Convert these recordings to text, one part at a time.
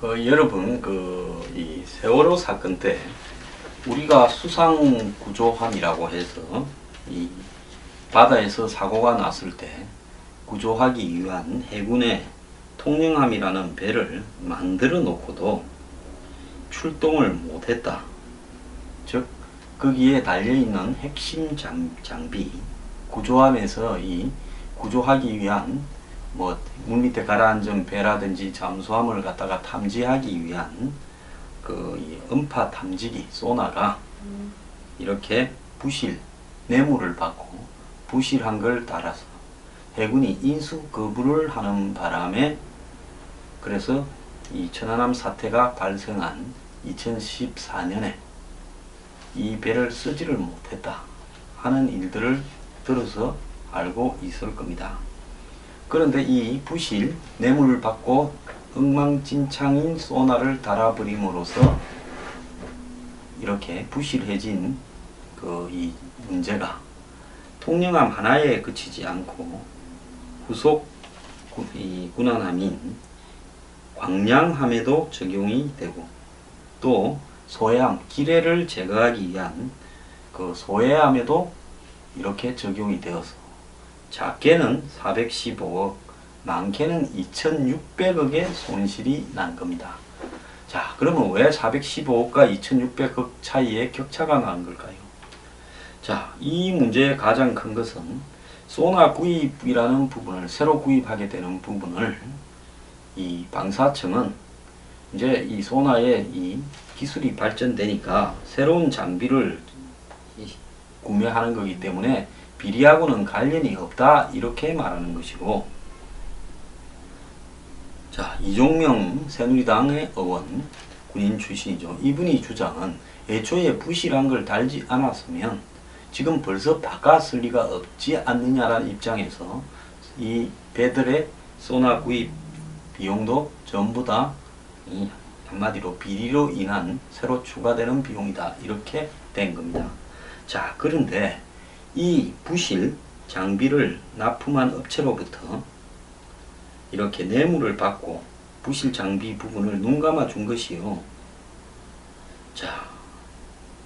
여러분, 이 세월호 사건 때 우리가 수상 구조함이라고 해서 이 바다에서 사고가 났을 때 구조하기 위한 해군의 통영함이라는 배를 만들어 놓고도 출동을 못했다. 즉, 거기에 달려있는 핵심 장비, 구조함에서 이 구조하기 위한 물 밑에 가라앉은 배라든지 잠수함을 갖다가 탐지하기 위한 이 음파 탐지기 소나가 이렇게 부실 뇌물을 받고 부실한 걸 따라서 해군이 인수 거부를 하는 바람에 그래서 이 천안함 사태가 발생한 2014년에 이 배를 쓰지를 못했다 하는 일들을 들어서 알고 있을 겁니다. 그런데 이 부실 뇌물을 받고 엉망진창인 소나를 달아버림으로써 이렇게 부실해진 이 문제가 통영함 하나에 그치지 않고 후속 군함인 광량함에도 적용이 되고 또 소해함 기뢰를 제거하기 위한 소해함에도 이렇게 적용이 되어서 작게는 415억, 많게는 2600억의 손실이 난 겁니다. 자, 그러면 왜 415억과 2600억 차이에 격차가 난 걸까요? 자, 이 문제의 가장 큰 것은 소나 구입이라는 부분을 새로 구입하게 되는 부분을 이 방사청은 이제 이 소나의 이 기술이 발전되니까 새로운 장비를 구매하는 거기 때문에 비리하고는 관련이 없다 이렇게 말하는 것이고, 자, 이종명 새누리당의 의원, 군인 출신이죠. 이분이 주장은 애초에 부실한 걸 달지 않았으면 지금 벌써 바꿨을 리가 없지 않느냐라는 입장에서 이 배들의 소나 구입 비용도 전부 다 한마디로 비리로 인한 새로 추가되는 비용이다 이렇게 된 겁니다. 자, 그런데 이 부실 장비를 납품한 업체로부터 이렇게 뇌물을 받고 부실 장비 부분을 눈감아 준 것이요. 자,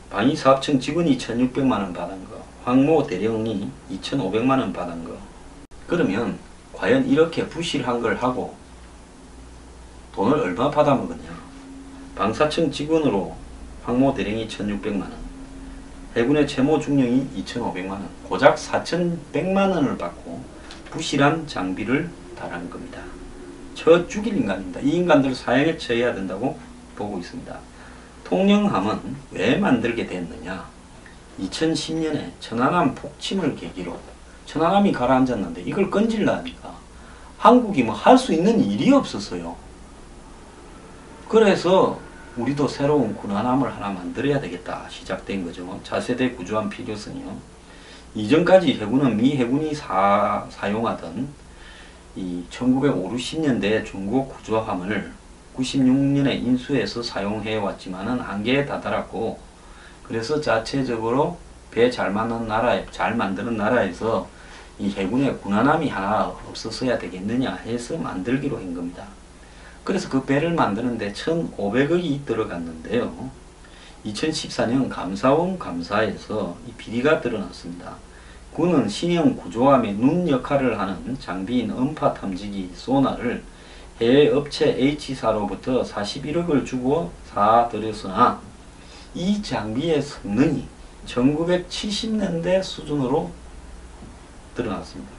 방위사업청 직원이 1600만원 받은 거, 황모 대령이 2500만원 받은 거. 그러면 과연 이렇게 부실한 걸 하고 돈을 얼마 받아먹었냐? 방사청 직원으로 황모 대령이 1600만원, 해군의 채모 중령이 2500만원, 고작 4100만원을 받고 부실한 장비를 달한 겁니다. 저 죽일 인간입니다. 이 인간들을 사형에 처해야 된다고 보고 있습니다. 통영함은 왜 만들게 됐느냐? 2010년에 천안함 폭침을 계기로 천안함이 가라앉았는데 이걸 건질라니까 한국이 할 수 있는 일이 없었어요. 그래서 우리도 새로운 군함을 하나 만들어야 되겠다 시작된 거죠. 차세대 구조함 필요성이요. 이전까지 해군은 미 해군이 사용하던 이 1950년대 중국 구조함을 96년에 인수해서 사용해 왔지만은 한계에 다다랐고, 그래서 자체적으로 배 잘 만드는 나라에서 이 해군의 군함이 하나 없었어야 되겠느냐 해서 만들기로 한 겁니다. 그래서 그 배를 만드는데 1500억이 들어갔는데요. 2014년 감사원 감사에서 이 비리가 드러났습니다. 군은 신형 구조함의 눈 역할을 하는 장비인 음파 탐지기 소나를 해외 업체 H사로부터 41억을 주고 사들였으나 이 장비의 성능이 1970년대 수준으로 드러났습니다.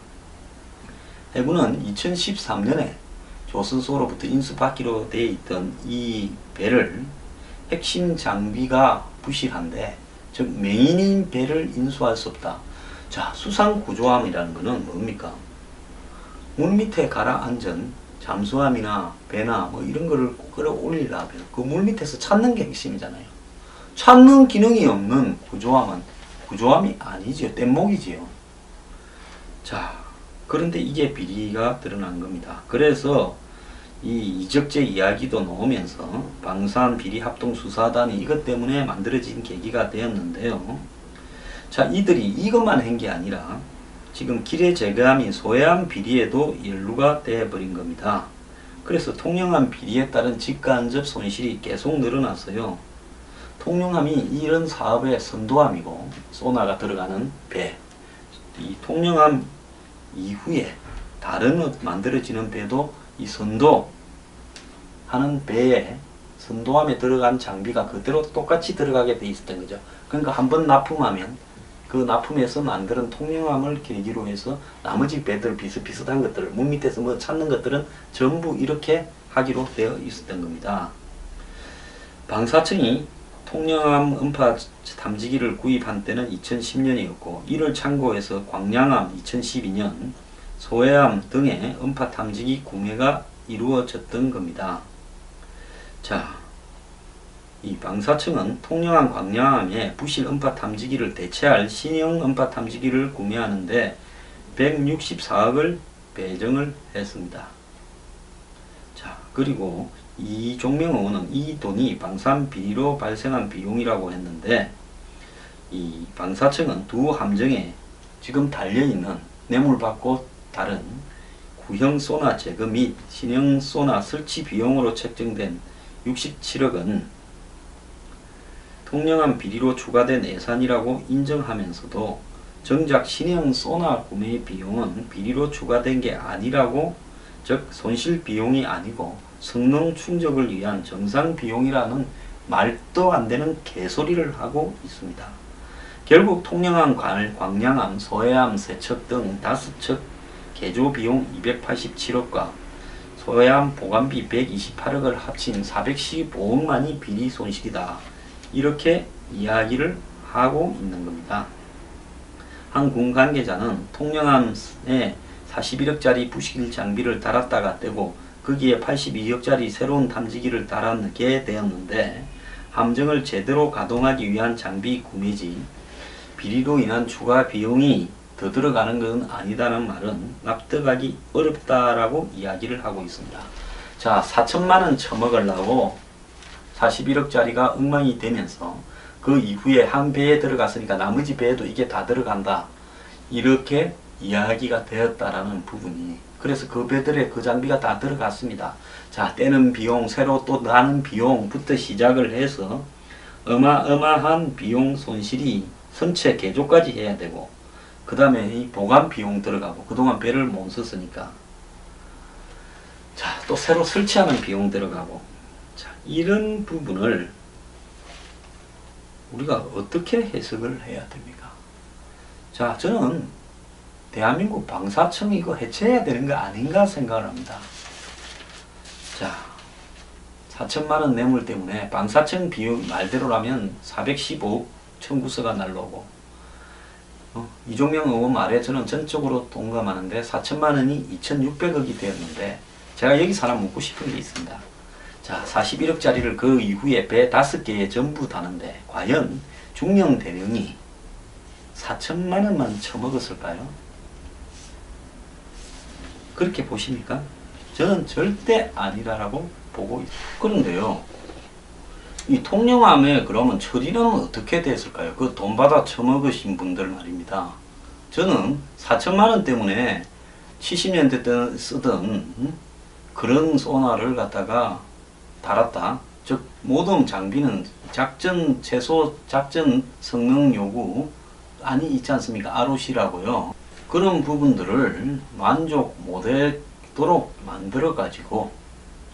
해군은 2013년에 조선소로부터 인수받기로 되어 있던 이 배를 핵심 장비가 부실한데, 즉 맹인인 배를 인수할 수 없다. 자, 수상 구조함이라는 것은 뭡니까? 물 밑에 가라앉은 잠수함이나 배나 이런 거를 끌어올리려면 그 물 밑에서 찾는 게 핵심이잖아요. 찾는 기능이 없는 구조함은 구조함이 아니지요. 뗏목이지요. 자, 그런데 이게 비리가 드러난 겁니다. 그래서 이 이적재 이야기도 나오면서 방산비리합동수사단이 이것 때문에 만들어진 계기가 되었는데요. 자, 이들이 이것만 한 게 아니라 지금 기뢰 제거함인 소해함 비리에도 연루가 되어버린 겁니다. 그래서 통영함 비리에 따른 직간접 손실이 계속 늘어났어요. 통영함이 이런 사업의 선도함이고 소나가 들어가는 배, 이 통영함 이후에 다른 만들어지는 배도 이 선도하는 배에 선도함에 들어간 장비가 그대로 똑같이 들어가게 돼 있었던 거죠. 그러니까 한번 납품하면 그 납품해서 만드는 통영함을 계기로 해서 나머지 배들 비슷비슷한 것들을 문 밑에서 뭐 찾는 것들은 전부 이렇게 하기로 되어 있었던 겁니다. 방사청이 통영함 음파 탐지기를 구입한 때는 2010년이었고 이를 참고해서 광양함 2012년, 소해함 등의 음파 탐지기 구매가 이루어졌던 겁니다. 자, 이 방사청은 통영함, 광양함의 부실 음파 탐지기를 대체할 신형 음파 탐지기를 구매하는데 164억을 배정을 했습니다. 자, 그리고 이종명 의원은 이 돈이 방산 비리로 발생한 비용이라고 했는데, 이 방사청은 두 함정에 지금 달려있는 뇌물받고 다른 구형 소나 제거 및 신형 소나 설치 비용으로 책정된 67억은 통영함 비리로 추가된 예산이라고 인정하면서도 정작 신형 소나 구매 비용은 비리로 추가된 게 아니라고, 즉 손실 비용이 아니고 성능 충족을 위한 정상 비용이라는 말도 안 되는 개소리를 하고 있습니다. 결국 통영함, 광양함, 소해함 3척 등 5척 개조 비용 287억과 소해함 보관비 128억을 합친 415억만이 비리 손실이다, 이렇게 이야기를 하고 있는 겁니다. 한 군 관계자는 통영함에 41억짜리 부실 장비를 달았다가 떼고 거기에 82억짜리 새로운 탐지기를 달게 되었는데 함정을 제대로 가동하기 위한 장비 구매지 비리로 인한 추가 비용이 더 들어가는 것은 아니다는 말은 납득하기 어렵다라고 이야기를 하고 있습니다. 자, 4천만원 처먹으려고 41억짜리가 엉망이 되면서 그 이후에 한 배에 들어갔으니까 나머지 배에도 이게 다 들어간다, 이렇게 이야기가 되었다라는 부분이, 그래서 그 배들에 그 장비가 다 들어갔습니다. 자, 떼는 비용, 새로 또 나는 비용부터 시작을 해서 어마어마한 비용 손실이 선체 개조까지 해야 되고, 그 다음에 이 보관 비용 들어가고, 그동안 배를 못 썼으니까 자, 또 새로 설치하는 비용 들어가고, 자, 이런 부분을 우리가 어떻게 해석을 해야 됩니까? 자, 저는 대한민국 방사청 이거 해체해야 되는 거 아닌가 생각을 합니다. 자, 4천만원 뇌물 때문에 방사청 비용 말대로라면 415억 청구서가 날라오고, 이종명 의원 말에 저는 전적으로 동감하는데 4천만원이 2600억이 되었는데, 제가 여기서 하나 묻고 싶은 게 있습니다. 자, 41억짜리를 그 이후에 배 5개에 전부 다는데 과연 중령 대령이 4천만원만 처먹었을까요? 그렇게 보십니까? 저는 절대 아니라고 보고 있습니다. 그런데요, 이 통영함에 그러면 처리는 어떻게 됐을까요? 그 돈 받아 처먹으신 분들 말입니다. 저는 4천만원 때문에 70년대 때 쓰던 그런 소나를 갖다가 달았다, 즉 모든 장비는 최소 작전 성능 요구 안이 있지 않습니까? ROC라고요. 그런 부분들을 만족 못하도록 만들어 가지고,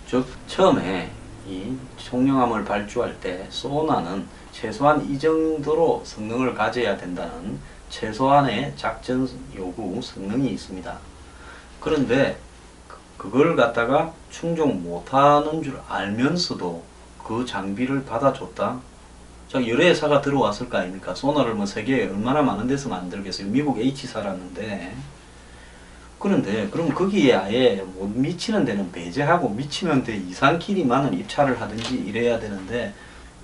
즉 처음에 이 통영함을 발주할 때 소나는 최소한 이 정도로 성능을 가져야 된다는 최소한의 작전 요구 성능이 있습니다. 그런데 그걸 갖다가 충족 못하는 줄 알면서도 그 장비를 받아줬다? 자, 여러 회사가 들어왔을 거 아닙니까? 소나를 뭐 세계에 얼마나 많은 데서 만들겠어요. 미국 H사라는데. 그런데 그럼 거기에 아예 못 미치는 데는 배제하고 미치는 데 이상끼리만은 입찰을 하든지 이래야 되는데,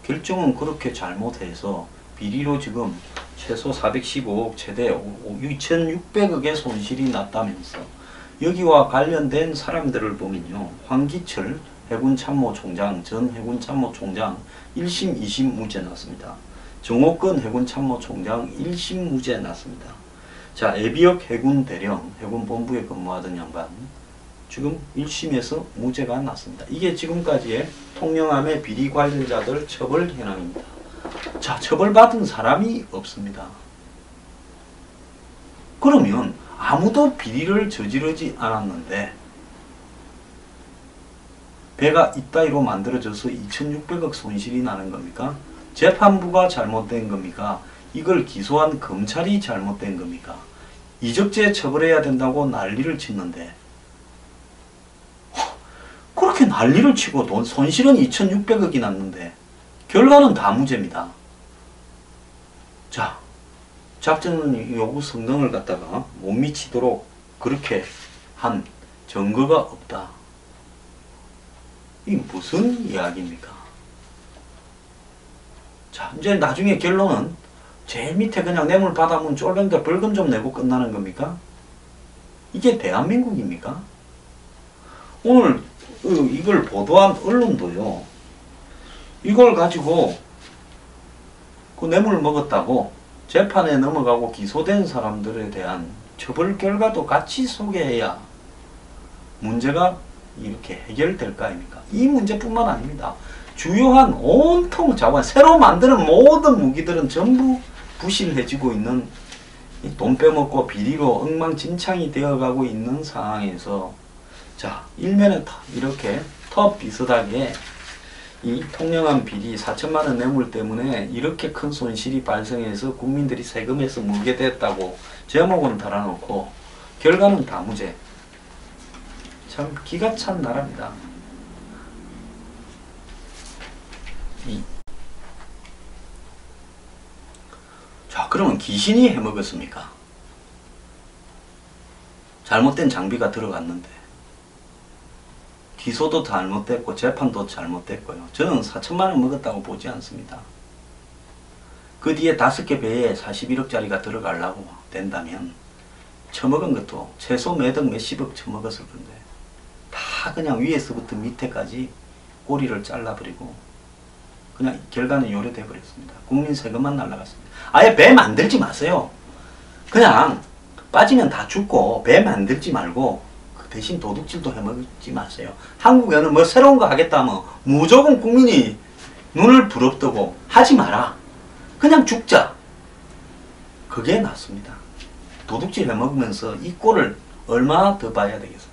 결정은 그렇게 잘못해서 비리로 지금 최소 415억 최대 2600억의 손실이 났다면서, 여기와 관련된 사람들을 보면요, 황기철 해군참모총장, 전 해군참모총장 1심 2심 무죄 났습니다. 정옥근 해군참모총장 1심 무죄 났습니다. 자, 애비역 해군대령 해군본부에 근무하던 양반 지금 1심에서 무죄가 났습니다. 이게 지금까지의 통영함의 비리 관련자들 처벌 현황입니다. 자, 처벌받은 사람이 없습니다. 그러면 아무도 비리를 저지르지 않았는데 배가 이따위로 만들어져서 2600억 손실이 나는 겁니까? 재판부가 잘못된 겁니까? 이걸 기소한 검찰이 잘못된 겁니까? 이적죄 처벌해야 된다고 난리를 치는데 그렇게 난리를 치고 돈 손실은 2600억이 났는데 결과는 다 무죄입니다. 자, 작전 요구 성능을 갖다가 못 미치도록 그렇게 한 증거가 없다. 이게 무슨 이야기입니까? 자, 이제 나중에 결론은 제일 밑에 그냥 뇌물 받아면 쫄병들 벌금 좀 내고 끝나는 겁니까? 이게 대한민국입니까? 오늘 이걸 보도한 언론도요, 이걸 가지고 그 뇌물 먹었다고 재판에 넘어가고 기소된 사람들에 대한 처벌 결과도 같이 소개해야 문제가 이렇게 해결될 거 아닙니까? 이 문제뿐만 아닙니다. 주요한 온통 자원, 새로 만드는 모든 무기들은 전부 부실해지고 있는, 돈 빼먹고 비리로 엉망진창이 되어가고 있는 상황에서, 자, 일면에 이렇게 터 비슷하게 이 통영함 비리 4천만원 뇌물 때문에 이렇게 큰 손실이 발생해서 국민들이 세금에서 물게 됐다고 제목은 달아놓고 결과는 다 무죄. 참 기가 찬 나라입니다. 자, 그러면 귀신이 해먹었습니까? 잘못된 장비가 들어갔는데 기소도 잘못됐고 재판도 잘못됐고요. 저는 4천만원 먹었다고 보지 않습니다. 그 뒤에 5개 배에 41억짜리가 들어가려고 된다면 처먹은 것도 최소 매덕 몇십억 처먹었을 건데 다 그냥 위에서부터 밑에까지 꼬리를 잘라버리고 그냥 결과는 요래돼 버렸습니다. 국민 세금만 날라갔습니다. 아예 배 만들지 마세요. 그냥 빠지면 다 죽고 배 만들지 말고 대신 도둑질도 해먹지 마세요. 한국에는 뭐 새로운 거 하겠다 하면 무조건 국민이 눈을 부릅뜨고 하지 마라. 그냥 죽자. 그게 낫습니다. 도둑질 해먹으면서 이 꼴을 얼마나 더 봐야 되겠어요.